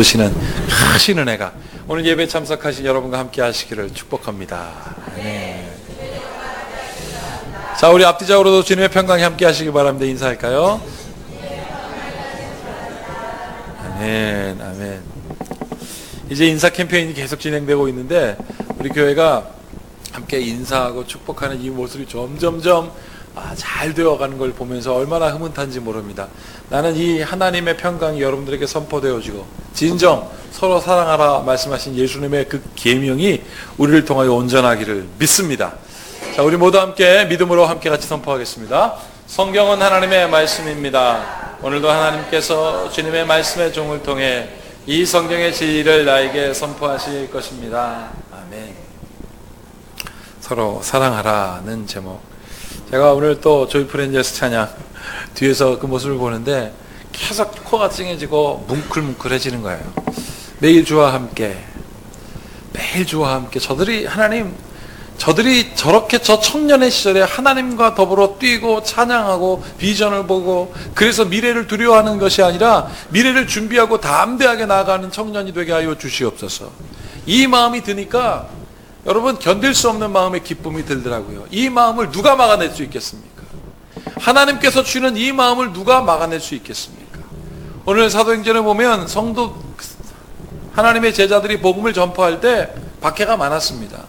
보시는 크신 은혜가 오늘 예배 참석하신 여러분과 함께 하시기를 축복합니다. 아멘. 자, 우리 앞뒤적으로도 주님의 평강이 함께 하시기 바랍니다. 인사할까요? 아멘, 아멘. 이제 인사 캠페인이 계속 진행되고 있는데 우리 교회가 함께 인사하고 축복하는 이 모습이 점점점 잘 되어가는 걸 보면서 얼마나 흐뭇한지 모릅니다. 나는 이 하나님의 평강이 여러분들에게 선포되어지고 진정 서로 사랑하라 말씀하신 예수님의 그 계명이 우리를 통하여 온전하기를 믿습니다. 자, 우리 모두 함께 믿음으로 함께 같이 선포하겠습니다. 성경은 하나님의 말씀입니다. 오늘도 하나님께서 주님의 말씀의 종을 통해 이 성경의 진리를 나에게 선포하실 것입니다. 아멘. 서로 사랑하라는 제목. 제가 오늘 또 조이풀 엔젤스 찬양 뒤에서 그 모습을 보는데 계속 코가 찡해지고 뭉클뭉클해지는 거예요. 매일 주와 함께, 매일 주와 함께 저들이 저렇게 저 청년의 시절에 하나님과 더불어 뛰고 찬양하고 비전을 보고 그래서 미래를 두려워하는 것이 아니라 미래를 준비하고 담대하게 나아가는 청년이 되게 하여 주시옵소서. 이 마음이 드니까 여러분 견딜 수 없는 마음의 기쁨이 들더라고요. 이 마음을 누가 막아낼 수 있겠습니까? 하나님께서 주는 이 마음을 누가 막아낼 수 있겠습니까? 오늘 사도행전에 보면 성도 하나님의 제자들이 복음을 전파할 때 박해가 많았습니다.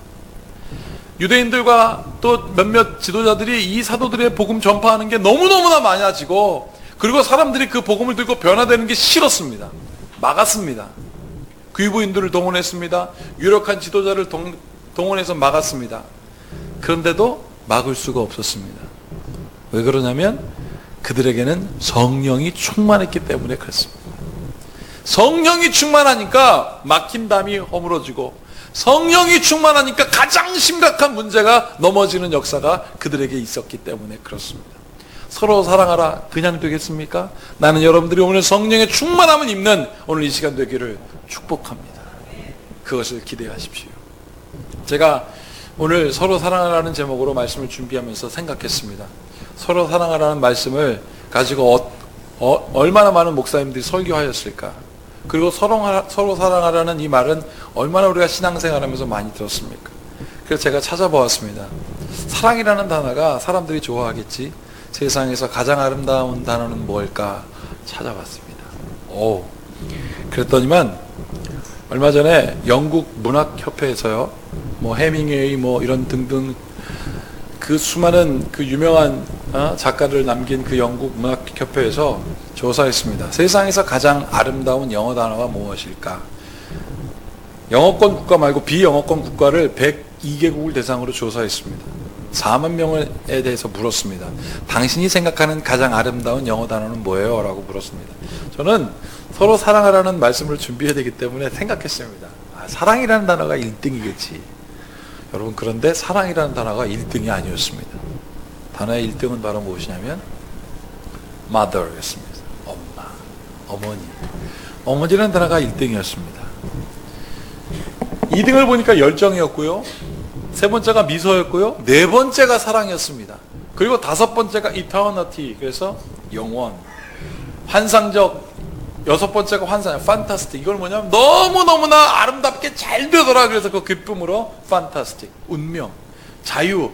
유대인들과 또 몇몇 지도자들이 이 사도들의 복음 전파하는 게 너무너무나 많아지고 그리고 사람들이 그 복음을 들고 변화되는 게 싫었습니다. 막았습니다. 귀부인들을 동원했습니다. 유력한 지도자를 동원해서 막았습니다. 그런데도 막을 수가 없었습니다. 왜 그러냐면 그들에게는 성령이 충만했기 때문에 그렇습니다. 성령이 충만하니까 막힌 담이 허물어지고 성령이 충만하니까 가장 심각한 문제가 넘어지는 역사가 그들에게 있었기 때문에 그렇습니다. 서로 사랑하라 그냥 되겠습니까? 나는 여러분들이 오늘 성령의 충만함을 입는 오늘 이 시간 되기를 축복합니다. 그것을 기대하십시오. 제가 오늘 서로 사랑하라는 제목으로 말씀을 준비하면서 생각했습니다. 서로 사랑하라는 말씀을 가지고 얼마나 많은 목사님들이 설교하였을까? 그리고 서로 사랑하라는 이 말은 얼마나 우리가 신앙생활하면서 많이 들었습니까? 그래서 제가 찾아보았습니다. 사랑이라는 단어가 사람들이 좋아하겠지. 세상에서 가장 아름다운 단어는 뭘까 찾아봤습니다. 그랬더니만 얼마 전에 영국 문학협회에서요, 해밍웨이 이런 등등 그 수많은 그 유명한 작가를 남긴 그 영국 문학협회에서 조사했습니다. 세상에서 가장 아름다운 영어 단어가 무엇일까? 영어권 국가 말고 비영어권 국가를 102개국을 대상으로 조사했습니다. 4만 명에 대해서 물었습니다. 당신이 생각하는 가장 아름다운 영어 단어는 뭐예요? 라고 물었습니다. 저는 서로 사랑하라는 말씀을 준비해야 되기 때문에 생각했습니다. 사랑이라는 단어가 1등이겠지. 여러분, 그런데 사랑이라는 단어가 1등이 아니었습니다. 단어의 1등은 바로 무엇이냐면 mother였습니다. 엄마, 어머니. 어머니라는 단어가 1등이었습니다. 2등을 보니까 열정이었고요. 세 번째가 미소였고요. 네 번째가 사랑이었습니다. 그리고 다섯 번째가 eternity, 그래서 영원. 환상적. 여섯 번째가 환상, fantastic. 이걸 뭐냐면 너무너무나 아름답게 잘 되더라. 그래서 그 기쁨으로 fantastic, 운명, 자유,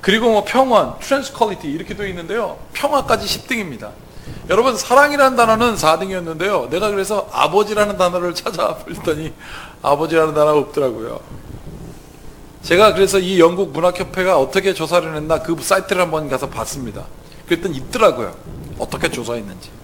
그리고 평안, tranquility 이렇게 되어 있는데요. 평화까지 10등입니다. 여러분, 사랑이라는 단어는 4등이었는데요. 내가 그래서 아버지라는 단어를 찾아봤더니 아버지라는 단어가 없더라고요. 제가 그래서 이 영국 문학협회가 어떻게 조사를 했나 그 사이트를 한번 가서 봤습니다. 그랬더니 있더라고요. 어떻게 조사했는지.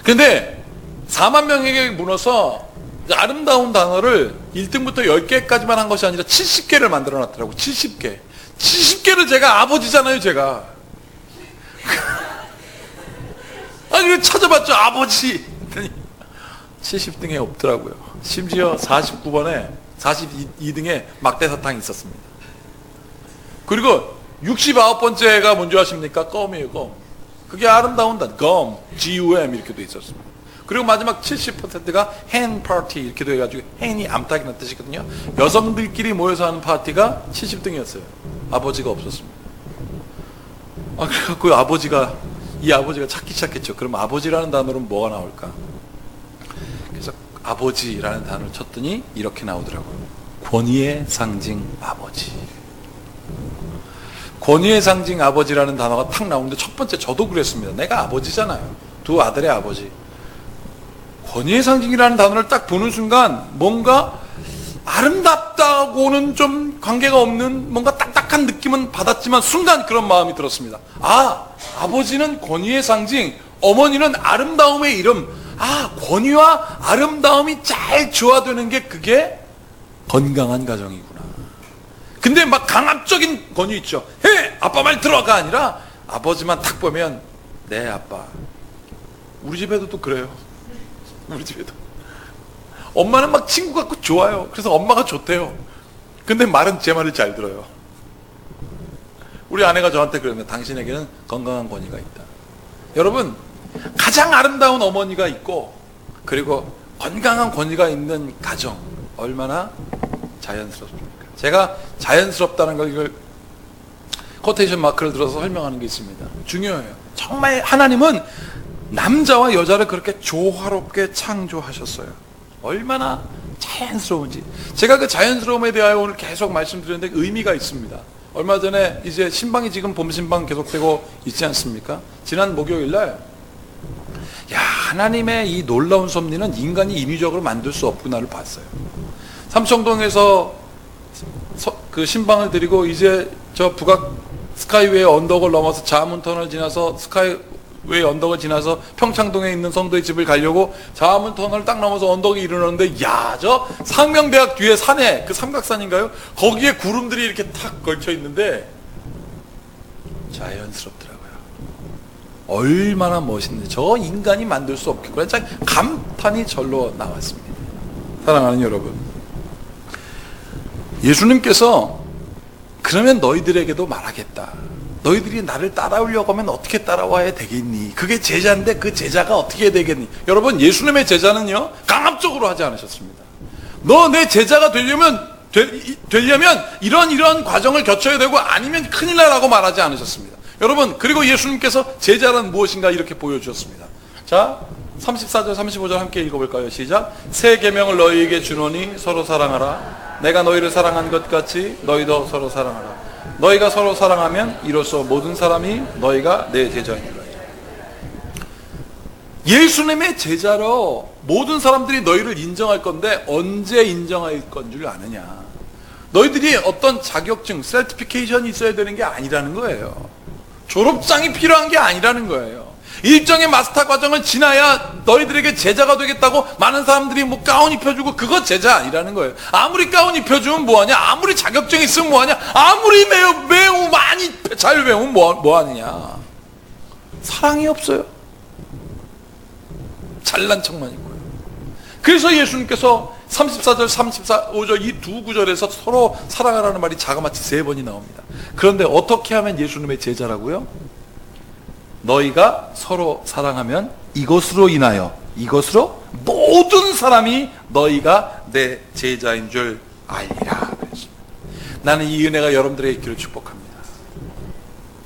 근데 4만 명에게 물어서 아름다운 단어를 1등부터 10개까지만 한 것이 아니라 70개를 만들어 놨더라고요. 70개. 70개를 제가 아버지잖아요, 제가. 그래서 찾아봤죠, 아버지. 70등에 없더라고요. 심지어 49번에 42등에 막대사탕이 있었습니다. 그리고 69번째가 뭔지 아십니까? 껌이에요, 껌. 그게 아름다운 단어, gum, G-U-M 이렇게 돼 있었습니다. 그리고 마지막 70%가 hen party 이렇게 돼가지고 hen이 암탉이라는 뜻이거든요. 여성들끼리 모여서 하는 파티가 70등이었어요. 아버지가 없었습니다. 그래갖고 이 아버지가 찾기 시작했죠. 그럼 아버지라는 단어로는 뭐가 나올까? 그래서 아버지라는 단어를 쳤더니 이렇게 나오더라고요. 권위의 상징 아버지. 권위의 상징 아버지라는 단어가 탁 나오는데 첫 번째 저도 그랬습니다. 내가 아버지잖아요. 두 아들의 아버지. 권위의 상징이라는 단어를 딱 보는 순간 뭔가 아름답다고는 좀 관계가 없는 뭔가 딱딱한 느낌은 받았지만 순간 그런 마음이 들었습니다. 아, 아버지는 권위의 상징, 어머니는 아름다움의 이름. 아, 권위와 아름다움이 잘 조화되는 게 그게 건강한 가정이구나. 근데 막 강압적인 권위 있죠. 해! 아빠 말 들어가 아니라 아버지만 탁 보면 네 아빠. 우리 집에도 또 그래요. 우리 집에도. 엄마는 막 친구 같고 좋아요. 그래서 엄마가 좋대요. 근데 말은 제 말을 잘 들어요. 우리 아내가 저한테 그러면 당신에게는 건강한 권위가 있다. 여러분, 가장 아름다운 어머니가 있고 그리고 건강한 권위가 있는 가정 얼마나 자연스럽습니까? 제가 자연스럽다는 걸 이걸 코테이션 마크를 들어서 설명하는 게 있습니다. 중요해요. 정말 하나님은 남자와 여자를 그렇게 조화롭게 창조하셨어요. 얼마나 자연스러운지. 제가 그 자연스러움에 대하여 오늘 계속 말씀드렸는데 의미가 있습니다. 얼마 전에 이제 신방이 지금 봄 신방 계속되고 있지 않습니까? 지난 목요일날 하나님의 이 놀라운 섭리는 인간이 인위적으로 만들 수 없구나를 봤어요. 삼청동에서 그 신방을 드리고 이제 저 북악 스카이웨이 언덕을 넘어서 자문터널 지나서 스카이웨이 언덕을 지나서 평창동에 있는 성도의 집을 가려고 자문터널을 딱 넘어서 언덕에 이르렀는데 저 상명대학 뒤에 산에 그 삼각산인가요? 거기에 구름들이 이렇게 탁 걸쳐 있는데 자연스럽더라고요. 얼마나 멋있는지. 저 인간이 만들 수 없겠구나. 참 감탄이 절로 나왔습니다. 사랑하는 여러분, 예수님께서 그러면 너희들에게도 말하겠다. 너희들이 나를 따라오려고 하면 어떻게 따라와야 되겠니? 그게 제자인데 그 제자가 어떻게 되겠니? 여러분, 예수님의 제자는요 강압적으로 하지 않으셨습니다. 너 내 제자가 되려면 이런 과정을 거쳐야 되고 아니면 큰일 나라고 말하지 않으셨습니다. 여러분, 그리고 예수님께서 제자란 무엇인가 이렇게 보여주셨습니다. 자, 34절 35절 함께 읽어볼까요? 시작. 새 계명을 너희에게 주노니 서로 사랑하라. 내가 너희를 사랑한 것 같이 너희도 서로 사랑하라. 너희가 서로 사랑하면 이로써 모든 사람이 너희가 내 제자이니라. 예수님의 제자로 모든 사람들이 너희를 인정할 건데 언제 인정할 건 줄 아느냐? 너희들이 어떤 자격증, सर्티피케이션이 있어야 되는 게 아니라는 거예요. 졸업장이 필요한 게 아니라는 거예요. 일정의 마스터 과정을 지나야 너희들에게 제자가 되겠다고 많은 사람들이 뭐 가운 입혀주고 그거 제자 아니라는 거예요. 아무리 가운 입혀주면 뭐하냐? 아무리 자격증이 있으면 뭐하냐? 아무리 매우 많이 잘 배우면 뭐하느냐? 사랑이 없어요. 잘난 척만 있고요. 그래서 예수님께서 34절, 35절 이 두 구절에서 서로 사랑하라는 말이 자그마치 3번이 나옵니다. 그런데 어떻게 하면 예수님의 제자라고요? 너희가 서로 사랑하면 이것으로 모든 사람이 너희가 내 제자인 줄 알리라. 나는 이 은혜가 여러분들에게 있기를 축복합니다.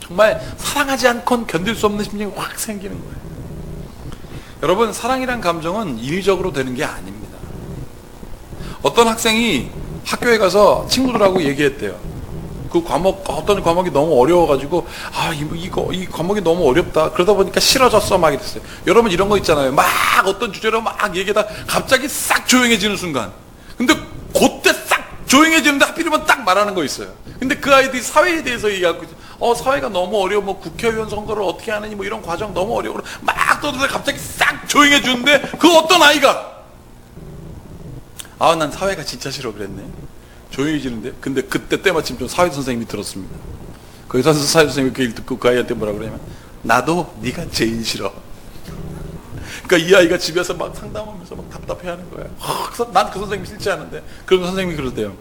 정말 사랑하지 않고는 견딜 수 없는 심정이 확 생기는 거예요. 여러분, 사랑이란 감정은 인위적으로 되는 게 아닙니다. 어떤 학생이 학교에 가서 친구들하고 얘기했대요. 그 어떤 과목이 너무 어려워가지고 이 과목이 너무 어렵다. 그러다 보니까 싫어졌어 막 이랬어요. 여러분, 이런 거 있잖아요. 막 어떤 주제로 막 얘기하다 갑자기 싹 조용해지는 순간. 근데 그때 싹 조용해지는데 하필이면 딱 말하는 거 있어요. 근데 그 아이들이 사회에 대해서 얘기하고 있어요. 사회가 너무 어려워. 뭐 국회의원 선거를 어떻게 하느니 뭐 이런 과정 너무 어려워. 막 떠들다 갑자기 싹 조용해지는데 그 어떤 아이가 난 사회가 진짜 싫어 그랬네. 조용해지는데. 근데 그때 때마침 좀 사회 선생님이 들었습니다. 거기서 사회 선생님이 그 일 듣고 그 아이한테 뭐라 그러냐면 나도 네가 제일 싫어. 그러니까 이 아이가 집에서 막 상담하면서 막 답답해하는 거야. 난 그 선생님이 싫지 않은데. 그러면 선생님이 그러대요.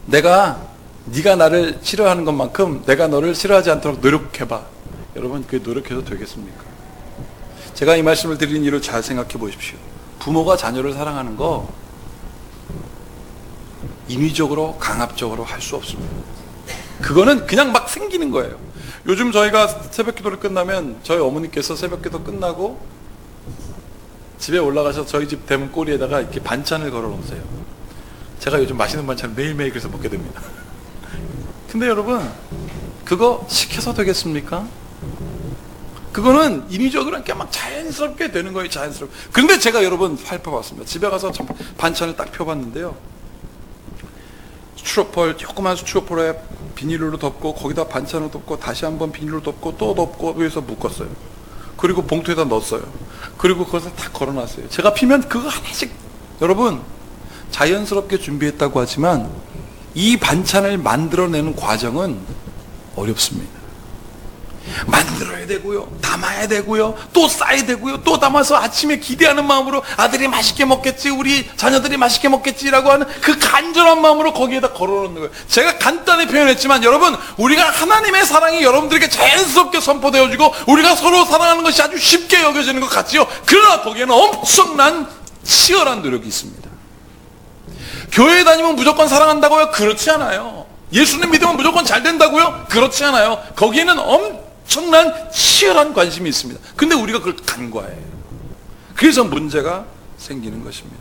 네가 나를 싫어하는 것만큼 내가 너를 싫어하지 않도록 노력해봐. 여러분, 그게 노력해도 되겠습니까? 제가 이 말씀을 드리는 이유를 잘 생각해 보십시오. 부모가 자녀를 사랑하는 거 인위적으로 강압적으로 할 수 없습니다. 그거는 그냥 막 생기는 거예요. 요즘 저희가 새벽기도를 끝나면 저희 어머니께서 새벽기도 끝나고 집에 올라가서 저희 집 대문 꼬리에다가 이렇게 반찬을 걸어 놓으세요. 제가 요즘 맛있는 반찬을 매일매일 그래서 먹게 됩니다. 근데 여러분, 그거 시켜서 되겠습니까? 그거는 인위적으로 이렇게 막 자연스럽게 되는 거예요, 자연스럽게. 그런데 제가 여러분 살펴봤습니다. 집에 가서 반찬을 딱 펴봤는데요. 스티로폴, 조그만 스티로폴에 비닐로 덮고, 거기다 반찬을 덮고, 다시 한번 비닐로 덮고, 또 덮고, 위에서 묶었어요. 그리고 봉투에다 넣었어요. 그리고 그것을 다 걸어놨어요. 제가 피면 그거 하나씩, 여러분, 자연스럽게 준비했다고 하지만, 이 반찬을 만들어내는 과정은 어렵습니다. 만들어야 되고요, 담아야 되고요, 또 싸야 되고요, 또 담아서 아침에 기대하는 마음으로 아들이 맛있게 먹겠지, 우리 자녀들이 맛있게 먹겠지라고 하는 그 간절한 마음으로 거기에다 걸어놓는 거예요. 제가 간단히 표현했지만 여러분, 우리가 하나님의 사랑이 여러분들에게 자연스럽게 선포되어지고 우리가 서로 사랑하는 것이 아주 쉽게 여겨지는 것 같지요. 그러나 거기에는 엄청난 치열한 노력이 있습니다. 교회에 다니면 무조건 사랑한다고요? 그렇지 않아요. 예수님 믿으면 무조건 잘 된다고요? 그렇지 않아요. 거기에는 엄청난 치열한 관심이 있습니다. 근데 우리가 그걸 간과해요. 그래서 문제가 생기는 것입니다.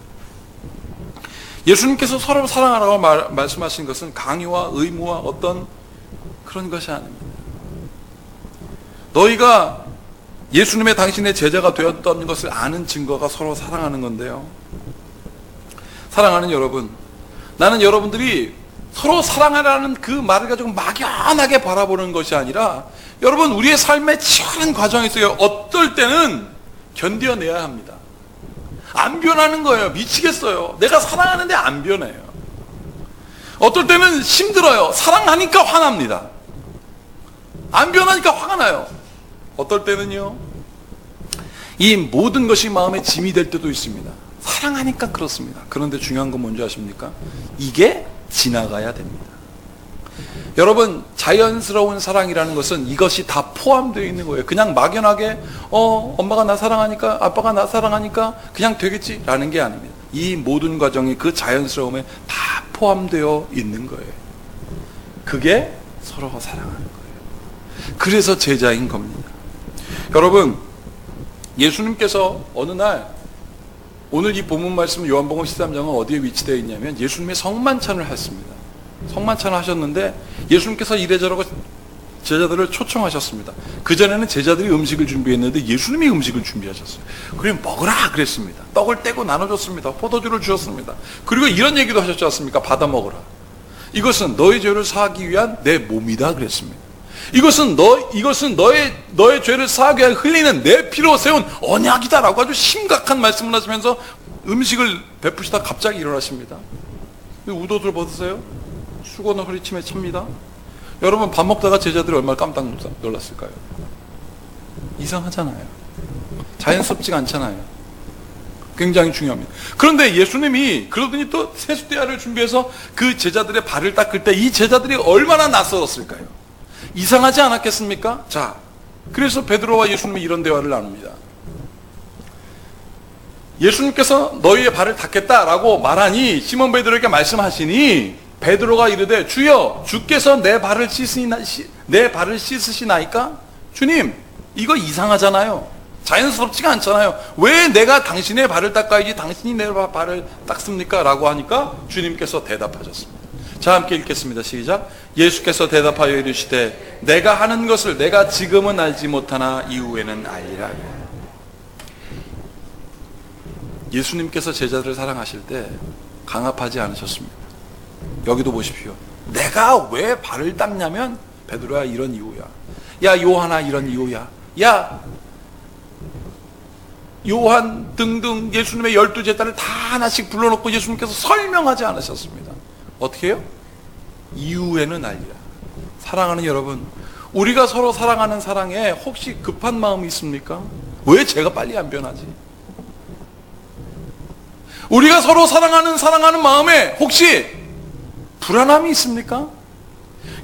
예수님께서 서로 사랑하라고 말씀하신 것은 강요와 의무와 어떤 그런 것이 아닙니다. 너희가 예수님의 당신의 제자가 되었던 것을 아는 증거가 서로 사랑하는 건데요. 사랑하는 여러분, 나는 여러분들이 서로 사랑하라는 그 말을 가지고 막연하게 바라보는 것이 아니라, 여러분, 우리의 삶에 치열한 과정이 있어요. 어떨 때는 견뎌내야 합니다. 안 변하는 거예요. 미치겠어요. 내가 사랑하는데 안 변해요. 어떨 때는 힘들어요. 사랑하니까 화납니다. 안 변하니까 화가 나요. 어떨 때는요, 이 모든 것이 마음에 짐이 될 때도 있습니다. 사랑하니까 그렇습니다. 그런데 중요한 건 뭔지 아십니까? 이게 지나가야 됩니다. 여러분, 자연스러운 사랑이라는 것은 이것이 다 포함되어 있는 거예요. 그냥 막연하게 엄마가 나 사랑하니까, 아빠가 나 사랑하니까 그냥 되겠지라는 게 아닙니다. 이 모든 과정이 그 자연스러움에 다 포함되어 있는 거예요. 그게 서로 사랑하는 거예요. 그래서 제자인 겁니다. 여러분, 예수님께서 어느 날, 오늘 이 본문 말씀 요한복음 13장은 어디에 위치되어 있냐면 예수님의 성만찬을 했습니다. 성만찬을 하셨는데 예수님께서 이래저래 제자들을 초청하셨습니다. 그전에는 제자들이 음식을 준비했는데 예수님이 음식을 준비하셨어요. 그래 먹으라 그랬습니다. 떡을 떼고 나눠줬습니다. 포도주를 주셨습니다. 그리고 이런 얘기도 하셨지 않습니까? 받아 먹으라. 이것은 너의 죄를 사하기 위한 내 몸이다 그랬습니다. 이것은 너의 죄를 사하기 위해 흘리는 내 피로 세운 언약이다라고 아주 심각한 말씀을 하시면서 음식을 베푸시다 갑자기 일어나십니다. 우도들 벗으세요? 수건을 허리춤에 찹니다. 여러분, 밥 먹다가 제자들이 얼마나 깜짝 놀랐을까요? 이상하잖아요. 자연스럽지가 않잖아요. 굉장히 중요합니다. 그런데 예수님이 그러더니 또 세숫대야를 준비해서 그 제자들의 발을 닦을 때 이 제자들이 얼마나 낯설었을까요? 이상하지 않았겠습니까? 자, 그래서 베드로와 예수님이 이런 대화를 나눕니다. 예수님께서 너희의 발을 닦겠다라고 말하니 시몬 베드로에게 말씀하시니 베드로가 이르되 주여, 주께서 내 발을 씻으시나이까? 주님, 이거 이상하잖아요. 자연스럽지가 않잖아요. 왜 내가 당신의 발을 닦아야지 당신이 내 발을 닦습니까? 라고 하니까 주님께서 대답하셨습니다. 자, 함께 읽겠습니다. 시작. 예수께서 대답하여 이르시되 내가 하는 것을 내가 지금은 알지 못하나 이후에는 알리라. 예수님께서 제자들을 사랑하실 때 강압하지 않으셨습니다. 여기도 보십시오. 내가 왜 발을 닦냐면 베드로야 이런 이유야. 야 요한아 이런 이유야. 야 요한 등등 예수님의 12제자를 다 하나씩 불러놓고 예수님께서 설명하지 않으셨습니다. 어떻게 해요? 이후에는 알리라. 사랑하는 여러분, 우리가 서로 사랑하는 사랑에 혹시 급한 마음이 있습니까? 왜 제가 빨리 안 변하지? 우리가 서로 사랑하는 마음에 혹시 불안함이 있습니까?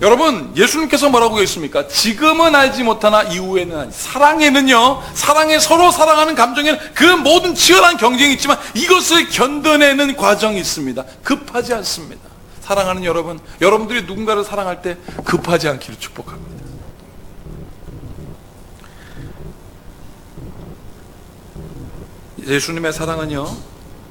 여러분, 예수님께서 뭐라고 했습니까? 지금은 알지 못하나 이후에는 알지. 사랑에는요, 사랑에 서로 사랑하는 감정에는 그 모든 치열한 경쟁이 있지만 이것을 견뎌내는 과정이 있습니다. 급하지 않습니다. 사랑하는 여러분, 여러분들이 누군가를 사랑할 때 급하지 않기를 축복합니다. 예수님의 사랑은요,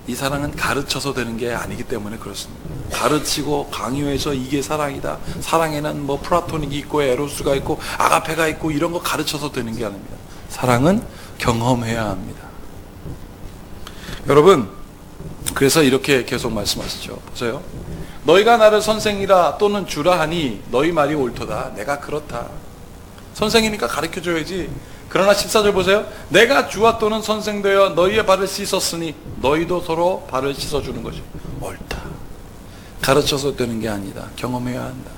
이 사랑은 가르쳐서 되는 게 아니기 때문에 그렇습니다. 가르치고 강요해서 이게 사랑이다, 사랑에는 뭐 플라토닉이 있고 에로스가 있고 아가페가 있고 이런 거 가르쳐서 되는 게 아닙니다. 사랑은 경험해야 합니다. 여러분, 그래서 이렇게 계속 말씀하시죠. 보세요. 너희가 나를 선생이라 또는 주라 하니 너희 말이 옳도다. 내가 그렇다. 선생이니까 가르쳐줘야지. 그러나 14절 보세요. 내가 주와 또는 선생 되어 너희의 발을 씻었으니 너희도 서로 발을 씻어주는 것이 옳다. 가르쳐서 되는 게 아니다. 경험해야 한다.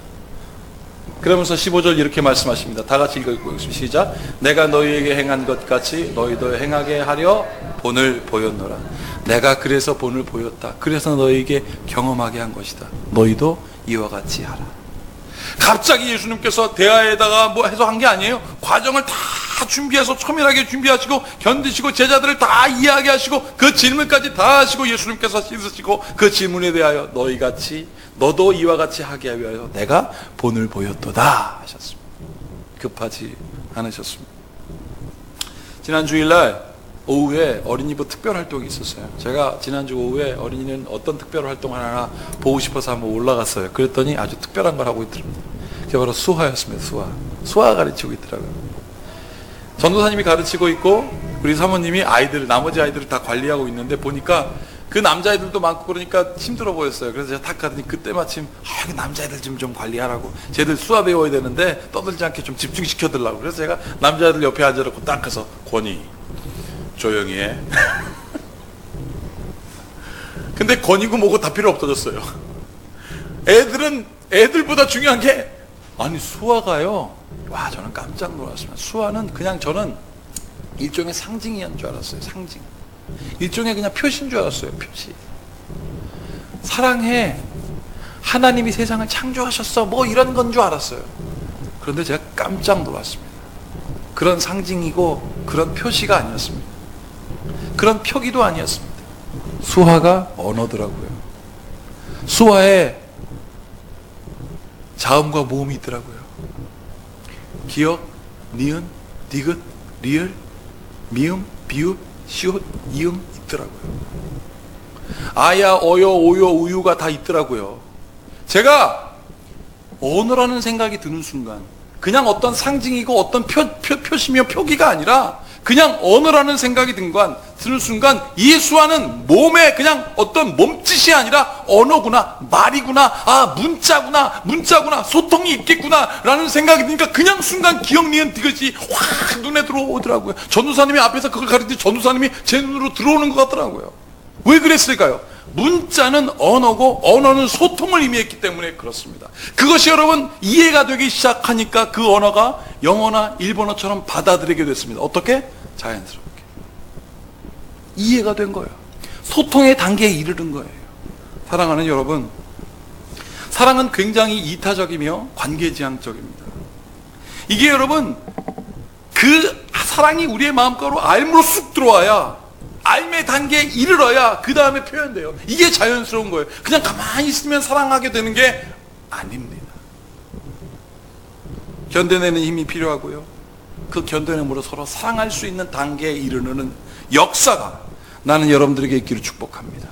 그러면서 15절 이렇게 말씀하십니다. 다 같이 읽어보겠습니다. 시작. 내가 너희에게 행한 것 같이 너희도 행하게 하려 본을 보였노라. 내가 그래서 본을 보였다. 그래서 너희에게 경험하게 한 것이다. 너희도 이와 같이 하라. 갑자기 예수님께서 대화에다가 뭐 해서 한 게 아니에요. 과정을 다 준비해서 초밀하게 준비하시고 견디시고 제자들을 다 이해하게 하시고 그 질문까지 다 하시고 예수님께서 씻으시고 그 질문에 대하여 너희같이 너도 이와 같이 하게 하여 내가 본을 보였도다 하셨습니다. 급하지 않으셨습니다. 지난 주일날 오후에 어린이부 특별 활동이 있었어요. 제가 지난주 오후에 어린이는 어떤 특별 활동을 하나 보고 싶어서 한번 올라갔어요. 그랬더니 아주 특별한 걸 하고 있더랍니다. 그게 바로 수화였습니다. 수화 가르치고 있더라고요. 전도사님이 가르치고 있고 우리 사모님이 나머지 아이들을 다 관리하고 있는데 보니까 그 남자애들도 많고 그러니까 힘들어 보였어요. 그래서 제가 탁 가더니 그때 마침 남자애들 좀 관리하라고, 쟤들 수화 배워야 되는데 떠들지 않게 좀 집중시켜달라고. 그래서 제가 남자애들 옆에 앉아놓고 딱 가서 권희 조용히 해. 근데 권이고 뭐고 다 필요 없어졌어요. 애들보다 중요한 게, 아니 수화가요, 와 저는 깜짝 놀랐습니다. 수화는 그냥 저는 일종의 상징이었는 줄 알았어요. 상징, 일종의 그냥 표시인 줄 알았어요. 표시. 사랑해, 하나님이 세상을 창조하셨어, 뭐 이런 건 줄 알았어요. 그런데 제가 깜짝 놀랐습니다. 그런 상징이고 그런 표시가 아니었습니다. 그런 표기도 아니었습니다. 수화가 언어더라고요. 수화에 자음과 모음이 있더라고요. 기역, 니은, 디귿, 리을, 미음, 비읍, 시옷, 이음 있더라고요. 아야, 어여, 오요, 우유가 다 있더라고요. 제가 언어라는 생각이 드는 순간, 그냥 어떤 상징이고 어떤 표시며 표기가 아니라 그냥 언어라는 생각이 드는 순간 이 수화는 몸에 그냥 어떤 몸짓이 아니라 언어구나, 말이구나, 문자구나, 소통이 있겠구나 라는 생각이 드니까 그냥 순간 기억, 니은, 디귿이 확 눈에 들어오더라고요. 전도사님이 앞에서 그걸 가르치니 전도사님이 제 눈으로 들어오는 것 같더라고요. 왜 그랬을까요? 문자는 언어고 언어는 소통을 의미했기 때문에 그렇습니다. 그것이 여러분 이해가 되기 시작하니까 그 언어가 영어나 일본어처럼 받아들이게 됐습니다. 어떻게? 자연스럽게 이해가 된 거예요. 소통의 단계에 이르는 거예요. 사랑하는 여러분, 사랑은 굉장히 이타적이며 관계지향적입니다. 이게 여러분 그 사랑이 우리의 마음가로 알므로 쑥 들어와야, 알매 단계에 이르러야 그 다음에 표현돼요. 이게 자연스러운 거예요. 그냥 가만히 있으면 사랑하게 되는 게 아닙니다. 견뎌내는 힘이 필요하고요. 그 견뎌냄으로 서로 사랑할 수 있는 단계에 이르는 역사가 나는 여러분들에게 있기를 축복합니다.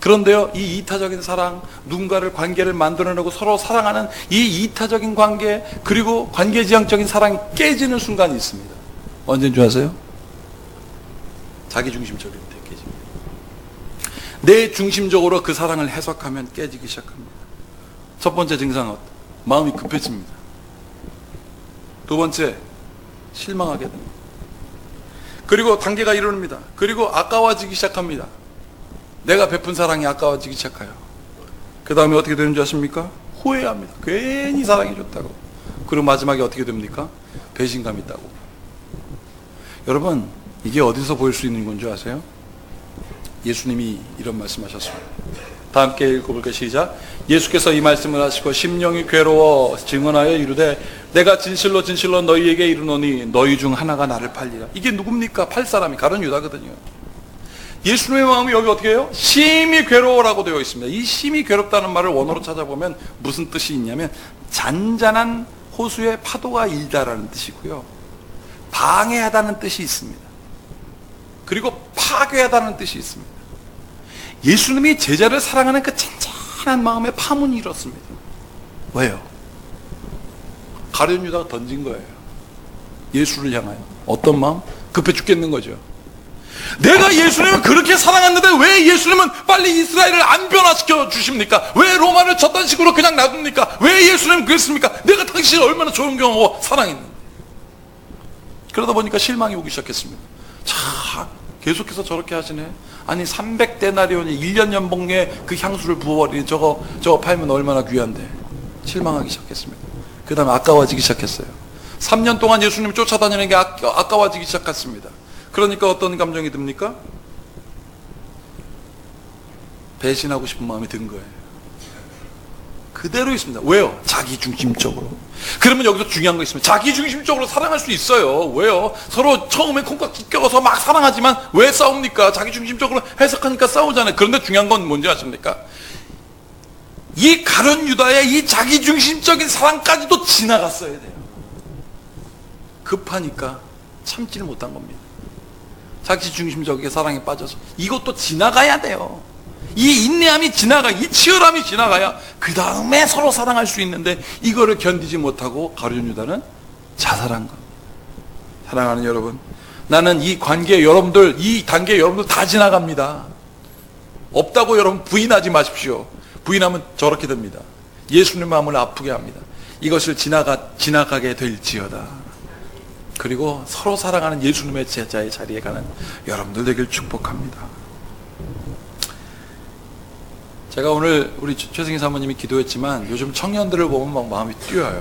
그런데요, 이 이타적인 사랑, 누군가를 관계를 만들어내고 서로 사랑하는 이 이타적인 관계, 그리고 관계지향적인 사랑이 깨지는 순간이 있습니다. 언제인 줄 아세요? 자기중심적일 때 깨집니다. 내 중심적으로 그 사랑을 해석하면 깨지기 시작합니다. 첫 번째 증상은 마음이 급해집니다. 두 번째, 실망하게 됩니다. 그리고 단계가 이릅니다. 그리고 아까워지기 시작합니다. 내가 베푼 사랑이 아까워지기 시작해요. 그 다음에 어떻게 되는 줄 아십니까? 후회합니다. 괜히 사랑해줬다고. 그리고 마지막에 어떻게 됩니까? 배신감이 있다고. 여러분, 이게 어디서 보일 수 있는 건지 아세요? 예수님이 이런 말씀하셨습니다. 다 함께 읽어볼까요? 시작. 예수께서 이 말씀을 하시고 심령이 괴로워 증언하여 이르되 내가 진실로 진실로 너희에게 이르노니 너희 중 하나가 나를 팔리라. 이게 누굽니까? 팔 사람이 가룟 유다거든요. 예수님의 마음이 여기 어떻게 해요? 심히 괴로워라고 되어 있습니다. 이 심히 괴롭다는 말을 원어로 찾아보면 무슨 뜻이 있냐면 잔잔한 호수의 파도가 일다라는 뜻이고요, 방해하다는 뜻이 있습니다. 그리고 파괴하다는 뜻이 있습니다. 예수님이 제자를 사랑하는 그 잔잔한 마음에 파문이 일었습니다. 왜요? 가룟 유다가 던진 거예요. 예수를 향하여. 어떤 마음? 급해 죽겠는 거죠. 내가 예수님을 그렇게 사랑했는데 왜 예수님은 빨리 이스라엘을 안 변화시켜 주십니까? 왜 로마를 저딴 식으로 그냥 놔둡니까? 왜 예수님은 그랬습니까? 내가 당신을 얼마나 존경하고 사랑했는데. 그러다 보니까 실망이 오기 시작했습니다. 자, 계속해서 저렇게 하시네. 아니 300데나리온이 1년 연봉에 그 향수를 부어버리니 저거 팔면 얼마나 귀한데. 실망하기 시작했습니다. 그 다음에 아까워지기 시작했어요. 3년 동안 예수님을 쫓아다니는 게 아까워지기 시작했습니다. 그러니까 어떤 감정이 듭니까? 배신하고 싶은 마음이 든 거예요. 그대로 있습니다. 왜요? 자기중심적으로. 그러면 여기서 중요한 거 있습니다. 자기중심적으로 사랑할 수 있어요. 왜요? 서로 처음에 콩깍 껴서 막 사랑하지만 왜 싸웁니까? 자기중심적으로 해석하니까 싸우잖아요. 그런데 중요한 건 뭔지 아십니까? 이 가룟 유다의 이 자기중심적인 사랑까지도 지나갔어야 돼요. 급하니까 참지를 못한 겁니다. 자기중심적인 사랑에 빠져서 이것도 지나가야 돼요. 이 인내함이 이 치열함이 지나가야 그 다음에 서로 사랑할 수 있는데 이거를 견디지 못하고 가룟 유다는 자살한 겁니다. 사랑하는 여러분, 나는 이 관계 여러분들, 이 단계 여러분들 다 지나갑니다. 없다고 여러분 부인하지 마십시오. 부인하면 저렇게 됩니다. 예수님 마음을 아프게 합니다. 이것을 지나가게 될지어다. 그리고 서로 사랑하는 예수님의 제자의 자리에 가는 여러분들 되길 축복합니다. 제가 오늘 우리 최승희 사모님이 기도했지만 요즘 청년들을 보면 막 마음이 뛰어요.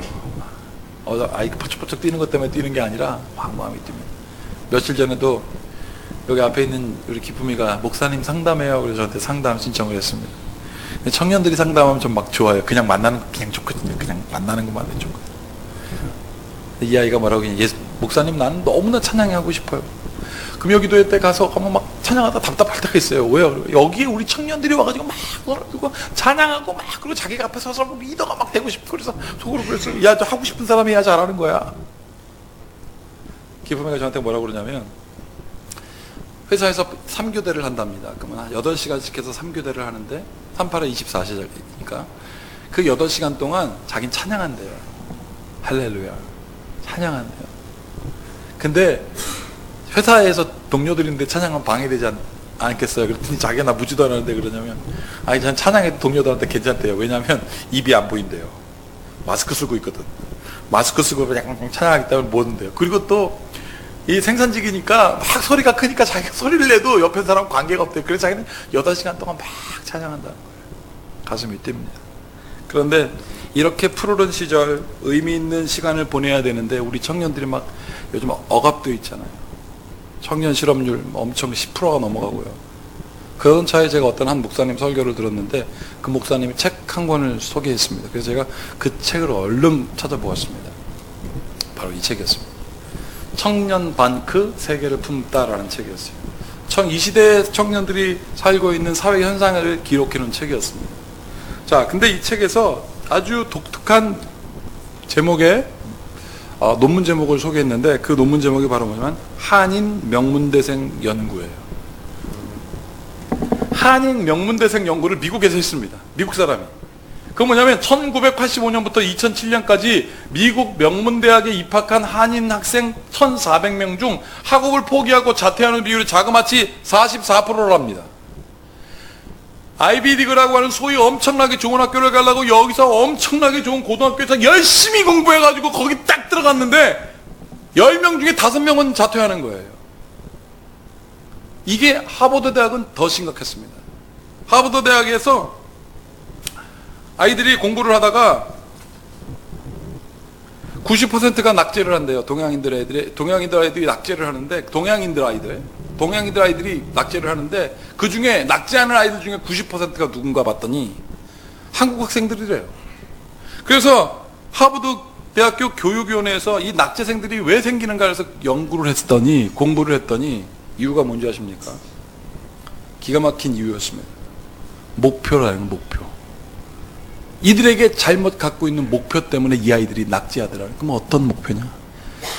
아이가 퍼쩍퍼쩍 뛰는 것 때문에 뛰는 게 아니라 막 마음이 뜁니다. 며칠 전에도 여기 앞에 있는 우리 기쁨이가 목사님 상담해요. 그래서 저한테 상담 신청을 했습니다. 청년들이 상담하면 좀 막 좋아요. 그냥 만나는 거 그냥 좋거든요. 그냥 만나는 것만 해도 좋거든요. 이 아이가 뭐라고 목사님 나는 너무나 찬양하고 싶어요. 금요기도회 때 가서 막 찬양하다 답답할 때가 있어요. 왜요? 여기에 우리 청년들이 와가지고 막 그리고 찬양하고 막 그리고 자기가 앞에 서서 리더가 막 되고 싶고 그래서 속으로 그랬어요. 야, 저 하고 싶은 사람이 해야 잘하는 거야. 기쁨이가 저한테 뭐라고 그러냐면 회사에서 3교대를 한답니다. 그러면 8시간씩 해서 3교대를 하는데 38에 24시니까 그 8시간 동안 자긴 찬양한대요. 할렐루야. 찬양한대요. 근데 회사에서 동료들인데 찬양하면 방해되지 않겠어요? 그랬더니 자기가 나 묻지도 않았는데 그러냐면 아니 전 찬양해도 동료들한테 괜찮대요. 왜냐하면 입이 안 보인대요. 마스크 쓰고 있거든. 마스크 쓰고 그냥 찬양하기 때문에 못 한대요. 그리고 또 이 생산직이니까 막 소리가 크니까 자기가 소리를 내도 옆에 사람 관계가 없대요. 그래서 자기는 8시간 동안 막 찬양한다는 거예요. 가슴이 뜁니다. 그런데 이렇게 푸르른 시절 의미 있는 시간을 보내야 되는데 우리 청년들이 막 요즘 억압도 있잖아요. 청년 실업률 엄청 10%가 넘어가고요. 그런 차에 제가 어떤 한 목사님 설교를 들었는데 그 목사님이 책 한 권을 소개했습니다. 그래서 제가 그 책을 얼른 찾아보았습니다. 바로 이 책이었습니다. 청년 반크 세계를 품다라는 책이었어요. 이 시대 청년들이 살고 있는 사회 현상을 기록해 놓은 책이었습니다. 자, 근데 이 책에서 아주 독특한 제목의 논문 제목을 소개했는데 그 논문 제목이 바로 뭐냐면 한인 명문대생 연구예요. 한인 명문대생 연구를 미국에서 했습니다. 미국 사람이. 그 뭐냐면 1985년부터 2007년까지 미국 명문대학에 입학한 한인 학생 1,400명 중 학업을 포기하고 자퇴하는 비율이 자그마치 44%랍니다. 아이비리그라고 하는 소위 엄청나게 좋은 학교를 가려고 여기서 엄청나게 좋은 고등학교에서 열심히 공부해가지고 거기 딱 들어갔는데 10명 중에 5명은 자퇴하는 거예요. 이게 하버드 대학은 더 심각했습니다. 하버드 대학에서 아이들이 공부를 하다가 90%가 낙제를 한대요. 동양인들 아이들이 낙제를 하는데 동양인들 아이들이 낙제를 하는데 그 중에 낙제하는 아이들 중에 90%가 누군가 봤더니 한국 학생들이래요. 그래서 하버드 대학교 교육위원회에서 이 낙제생들이 왜 생기는가 해서 공부를 했더니 이유가 뭔지 아십니까? 기가 막힌 이유였습니다. 목표라는 목표. 이들에게 잘못 갖고 있는 목표 때문에 이 아이들이 낙제하더라고요. 그럼 어떤 목표냐?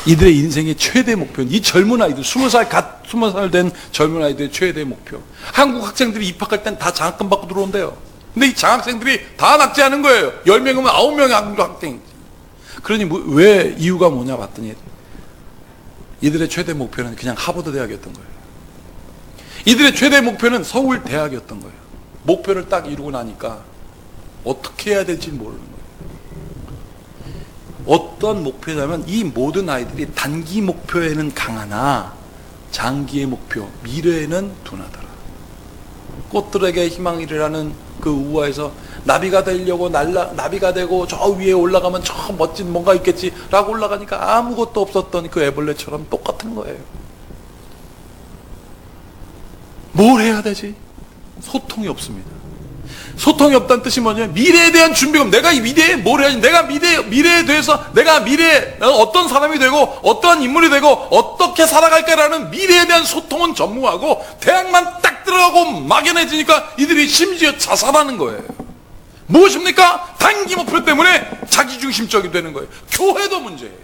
이들의 인생의 최대 목표는 이 젊은 아이들, 20살 된 젊은 아이들의 최대 목표. 한국 학생들이 입학할 땐 다 장학금 받고 들어온대요. 근데 이 장학생들이 다 낙제하는 거예요. 10명이면 9명이 한국 학생이지. 그러니 왜 이유가 뭐냐 봤더니 이들의 최대 목표는 그냥 하버드 대학이었던 거예요. 이들의 최대 목표는 서울 대학이었던 거예요. 목표를 딱 이루고 나니까 어떻게 해야 될지 모르는 거예요. 어떤 목표냐면 이 모든 아이들이 단기 목표에는 강하나 장기의 목표, 미래에는 둔하더라. 꽃들에게 희망이라는 그 우화에서 나비가 되려고 나비가 되고 저 위에 올라가면 저 멋진 뭔가 있겠지라고 올라가니까 아무것도 없었던 그 애벌레처럼 똑같은 거예요. 뭘 해야 되지? 소통이 없습니다. 소통이 없다는 뜻이 뭐냐면 미래에 대한 준비가 내가 이 미래에 뭘 해야지, 내가 미래에 대해서 내가 미래에 어떤 사람이 되고 어떠한 인물이 되고 어떻게 살아갈까라는 미래에 대한 소통은 전무하고 대학만 딱 들어가고 막연해지니까 이들이 심지어 자살하는 거예요. 무엇입니까? 단기 목표 때문에 자기중심적이 되는 거예요. 교회도 문제예요.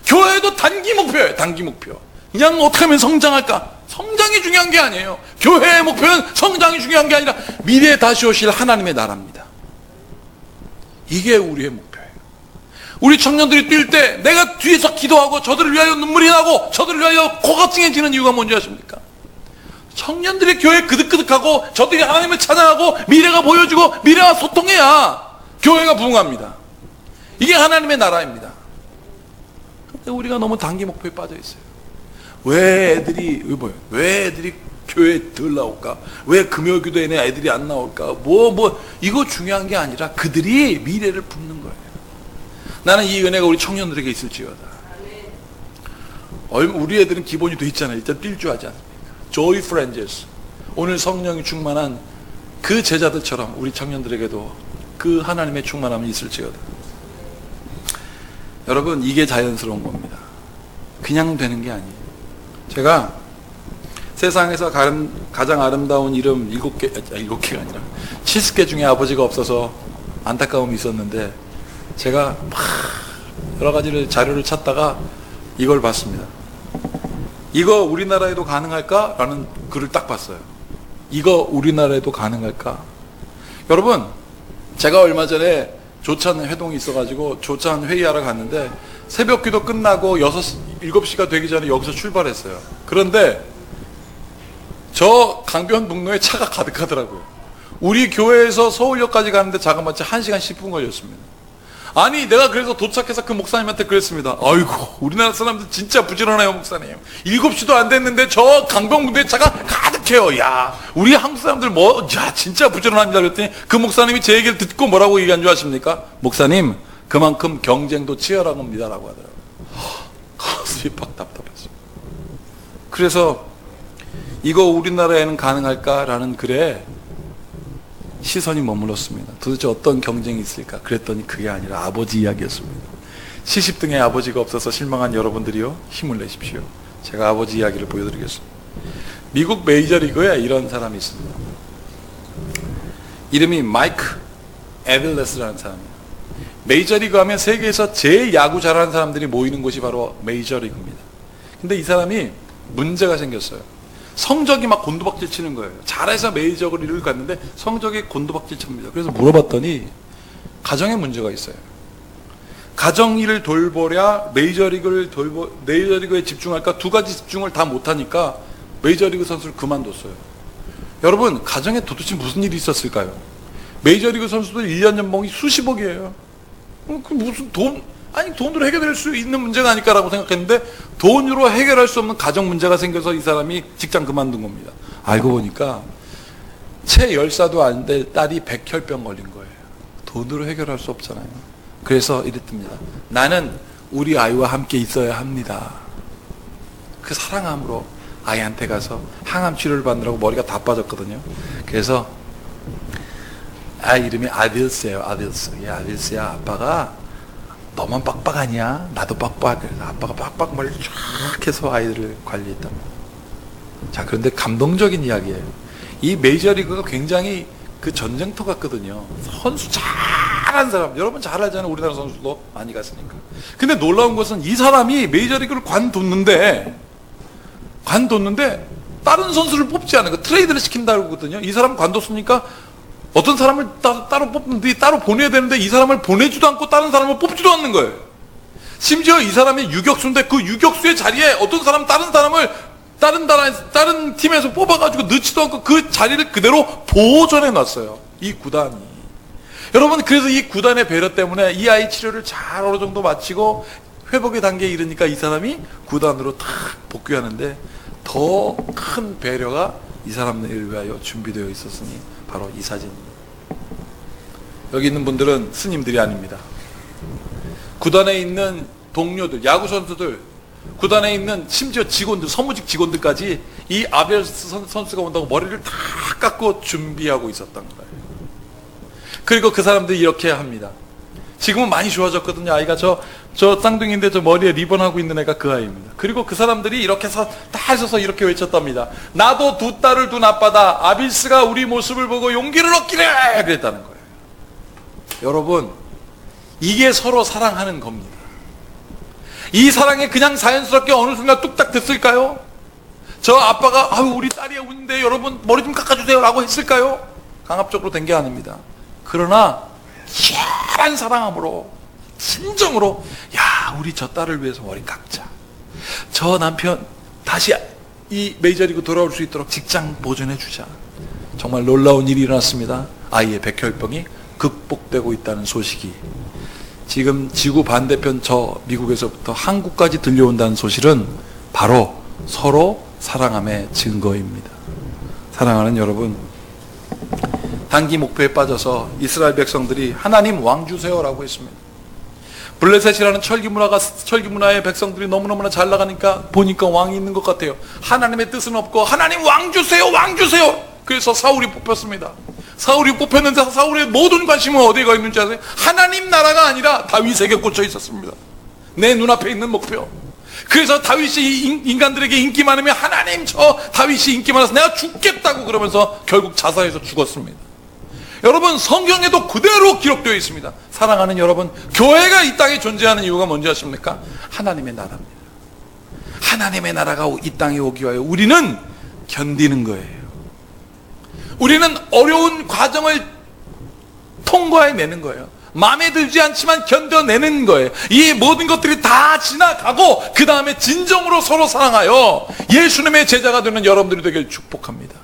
교회도 단기 목표예요. 단기 목표. 그냥 어떻게 하면 성장할까? 성장이 중요한 게 아니에요. 교회의 목표는 성장이 중요한 게 아니라 미래에 다시 오실 하나님의 나라입니다. 이게 우리의 목표예요. 우리 청년들이 뛸 때 내가 뒤에서 기도하고 저들을 위하여 눈물이 나고 저들을 위하여 코가 찡해지는 이유가 뭔지 아십니까? 청년들이 교회에 그득그득하고 저들이 하나님을 찬양하고 미래가 보여지고 미래와 소통해야 교회가 부흥합니다. 이게 하나님의 나라입니다. 근데 우리가 너무 단기 목표에 빠져 있어요. 왜 애들이 교회에 덜 나올까? 왜 금요기도에 애들이 안 나올까? 이거 중요한 게 아니라 그들이 미래를 붓는 거예요. 나는 이 은혜가 우리 청년들에게 있을지어다. 우리 애들은 기본이 돼 있잖아요. 일단 뛸 줄 하지 않습니까? Joy Friends. 오늘 성령이 충만한 그 제자들처럼 우리 청년들에게도 그 하나님의 충만함이 있을지어다. 여러분, 이게 자연스러운 겁니다. 그냥 되는 게 아니에요. 제가 세상에서 가장 아름다운 이름 7개가 아니라 70개 중에 아버지가 없어서 안타까움이 있었는데 제가 막 여러 가지를 자료를 찾다가 이걸 봤습니다. 이거 우리나라에도 가능할까? 라는 글을 딱 봤어요. 이거 우리나라에도 가능할까? 여러분, 제가 얼마 전에 조찬 회동이 있어가지고 조찬 회의하러 갔는데 새벽 기도 끝나고 7시가 되기 전에 여기서 출발했어요. 그런데 저 강변북로에 차가 가득하더라고요. 우리 교회에서 서울역까지 가는데 자그마치 1시간 10분 걸렸습니다. 아니, 내가 그래서 도착해서 그 목사님한테 그랬습니다. 아이고, 우리나라 사람들 진짜 부지런해요, 목사님. 7시도 안 됐는데 저 강변북로에 차가 가득해요. 야, 우리 한국 사람들 진짜 부지런합니다. 그랬더니 그 목사님이 제 얘기를 듣고 뭐라고 얘기한 줄 아십니까? 목사님, 그만큼 경쟁도 치열한 겁니다. 라고 하더라고요. 가슴이 팍 답답했어요. 그래서 이거 우리나라에는 가능할까라는 글에 시선이 머물렀습니다. 도대체 어떤 경쟁이 있을까? 그랬더니 그게 아니라 아버지 이야기였습니다. 70등의 아버지가 없어서 실망한 여러분들이요, 힘을 내십시오. 제가 아버지 이야기를 보여드리겠습니다. 미국 메이저리그에 이런 사람이 있습니다. 이름이 마이크 에빌레스라는 사람이에요. 메이저리그 하면 세계에서 제일 야구 잘하는 사람들이 모이는 곳이 바로 메이저리그입니다. 근데 이 사람이 문제가 생겼어요. 성적이 막 곤두박질 치는 거예요. 잘해서 메이저리그를 갔는데 성적이 곤두박질 칩니다. 그래서 물어봤더니 가정에 문제가 있어요. 가정일을 돌보랴 메이저리그에 집중할까? 두 가지 집중을 다 못하니까 메이저리그 선수를 그만뒀어요. 여러분, 가정에 도대체 무슨 일이 있었을까요? 메이저리그 선수들 1년 연봉이 수십억이에요. 그 무슨 돈으로 해결될 수 있는 문제가 아닐까라고 생각했는데 돈으로 해결할 수 없는 가정 문제가 생겨서 이 사람이 직장 그만둔 겁니다. 알고 보니까 채 10살도 안 될 딸이 백혈병 걸린 거예요. 돈으로 해결할 수 없잖아요. 그래서 이랬답니다. 나는 우리 아이와 함께 있어야 합니다. 그 사랑함으로 아이한테 가서 항암 치료를 받느라고 머리가 다 빠졌거든요. 그래서 아이 이름이 아딜스예요. 아딜스야. 아빠가 너만 빡빡하냐? 나도 빡빡해. 아빠가 빡빡 머리를 쫙 해서 아이들을 관리했답니다. 자, 그런데 감동적인 이야기예요. 이 메이저리그가 굉장히 그 전쟁터 같거든요. 선수 잘한 사람, 여러분 잘 알잖아요. 우리나라 선수도 많이 갔으니까. 근데 놀라운 것은 이 사람이 메이저리그를 관뒀는데 다른 선수를 뽑지 않은 거, 트레이드를 시킨다고 하거든요. 이 사람 관뒀으니까 어떤 사람을 따로 뽑는데, 따로 보내야 되는데 이 사람을 보내지도 않고 다른 사람을 뽑지도 않는 거예요. 심지어 이 사람이 유격수인데 그 유격수의 자리에 어떤 사람, 다른 사람을 다른 팀에서 뽑아가지고 넣지도 않고 그 자리를 그대로 보존해 놨어요. 이 구단이. 여러분, 그래서 이 구단의 배려 때문에 이 아이 치료를 잘 어느 정도 마치고 회복의 단계에 이르니까 이 사람이 구단으로 탁 복귀하는데 더 큰 배려가 이 사람을 위하여 준비되어 있었으니 바로 이 사진입니다. 여기 있는 분들은 스님들이 아닙니다. 구단에 있는 동료들, 야구 선수들, 구단에 있는 심지어 직원들, 서무직 직원들까지 이 아벨스 선수가 온다고 머리를 다 깎고 준비하고 있었던 거예요. 그리고 그 사람들이 이렇게 합니다. 지금은 많이 좋아졌거든요. 아이가 저 쌍둥이인데 저 머리에 리본하고 있는 애가 그 아이입니다. 그리고 그 사람들이 이렇게 다 서서 이렇게 외쳤답니다. 나도 두 딸을 둔 아빠다. 아빌스가 우리 모습을 보고 용기를 얻기래! 그랬다는 거예요. 여러분, 이게 서로 사랑하는 겁니다. 이 사랑이 그냥 자연스럽게 어느 순간 뚝딱 됐을까요? 저 아빠가 아유 우리 딸이 우는데 여러분 머리 좀 깎아주세요 라고 했을까요? 강압적으로 된 게 아닙니다. 그러나 희한한 사랑함으로, 진정으로, 야 우리 저 딸을 위해서 머리 깎자, 저 남편 다시 이 메이저리그 돌아올 수 있도록 직장 보존해 주자. 정말 놀라운 일이 일어났습니다. 아이의 백혈병이 극복되고 있다는 소식이 지금 지구 반대편 저 미국에서부터 한국까지 들려온다는 소식은 바로 서로 사랑함의 증거입니다. 사랑하는 여러분, 단기 목표에 빠져서 이스라엘 백성들이 하나님 왕 주세요라고 했습니다. 블레셋이라는 철기 문화의 백성들이 너무너무나 잘 나가니까 보니까 왕이 있는 것 같아요. 하나님의 뜻은 없고 하나님 왕 주세요, 왕 주세요. 그래서 사울이 뽑혔습니다. 사울이 뽑혔는데 사울의 모든 관심은 어디에 있는지 아세요? 하나님 나라가 아니라 다윗에게 꽂혀 있었습니다. 내 눈앞에 있는 목표. 그래서 다윗이 인간들에게 인기 많으면 하나님 저 다윗이 인기 많아서 내가 죽겠다고 그러면서 결국 자살해서 죽었습니다. 여러분, 성경에도 그대로 기록되어 있습니다. 사랑하는 여러분, 교회가 이 땅에 존재하는 이유가 뭔지 아십니까? 하나님의 나라입니다. 하나님의 나라가 이 땅에 오기 위하여 우리는 견디는 거예요. 우리는 어려운 과정을 통과해내는 거예요. 마음에 들지 않지만 견뎌내는 거예요. 이 모든 것들이 다 지나가고 그 다음에 진정으로 서로 사랑하여 예수님의 제자가 되는 여러분들이 되길 축복합니다.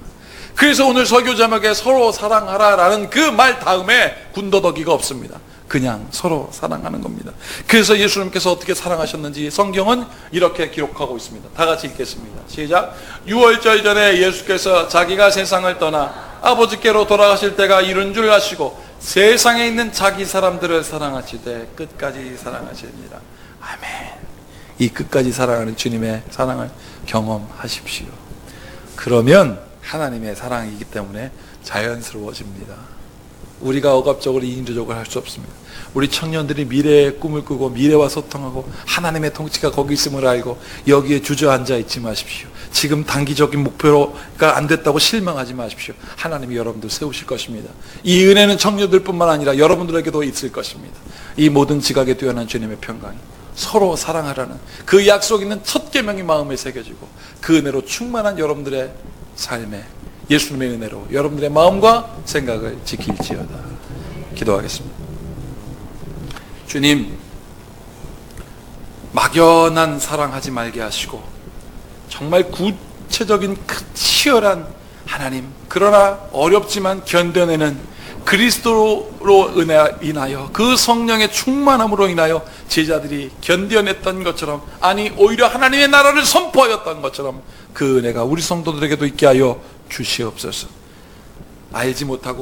그래서 오늘 설교 제목에 서로 사랑하라 라는 그 말 다음에 군더더기가 없습니다. 그냥 서로 사랑하는 겁니다. 그래서 예수님께서 어떻게 사랑하셨는지 성경은 이렇게 기록하고 있습니다. 다 같이 읽겠습니다. 시작. 유월절 전에 예수께서 자기가 세상을 떠나 아버지께로 돌아가실 때가 이른 줄 아시고 세상에 있는 자기 사람들을 사랑하시되 끝까지 사랑하시니라. 아멘. 이 끝까지 사랑하는 주님의 사랑을 경험하십시오. 그러면 하나님의 사랑이기 때문에 자연스러워집니다. 우리가 억압적으로 인위적으로 할 수 없습니다. 우리 청년들이 미래의 꿈을 꾸고 미래와 소통하고 하나님의 통치가 거기 있음을 알고 여기에 주저앉아 있지 마십시오. 지금 단기적인 목표가 안 됐다고 실망하지 마십시오. 하나님이 여러분들 세우실 것입니다. 이 은혜는 청년들뿐만 아니라 여러분들에게도 있을 것입니다. 이 모든 지각에 뛰어난 주님의 평강이 서로 사랑하라는 그 약속 있는 첫 계명이 마음에 새겨지고 그 은혜로 충만한 여러분들의 삶에 예수님의 은혜로 여러분들의 마음과 생각을 지킬지어다. 기도하겠습니다. 주님, 막연한 사랑하지 말게 하시고 정말 구체적인 치열한 하나님, 그러나 어렵지만 견뎌내는 그리스도로 인하여 그 성령의 충만함으로 인하여 제자들이 견뎌냈던 것처럼, 아니 오히려 하나님의 나라를 선포하였던 것처럼 그 은혜가 우리 성도들에게도 있게 하여 주시옵소서. 알지 못하고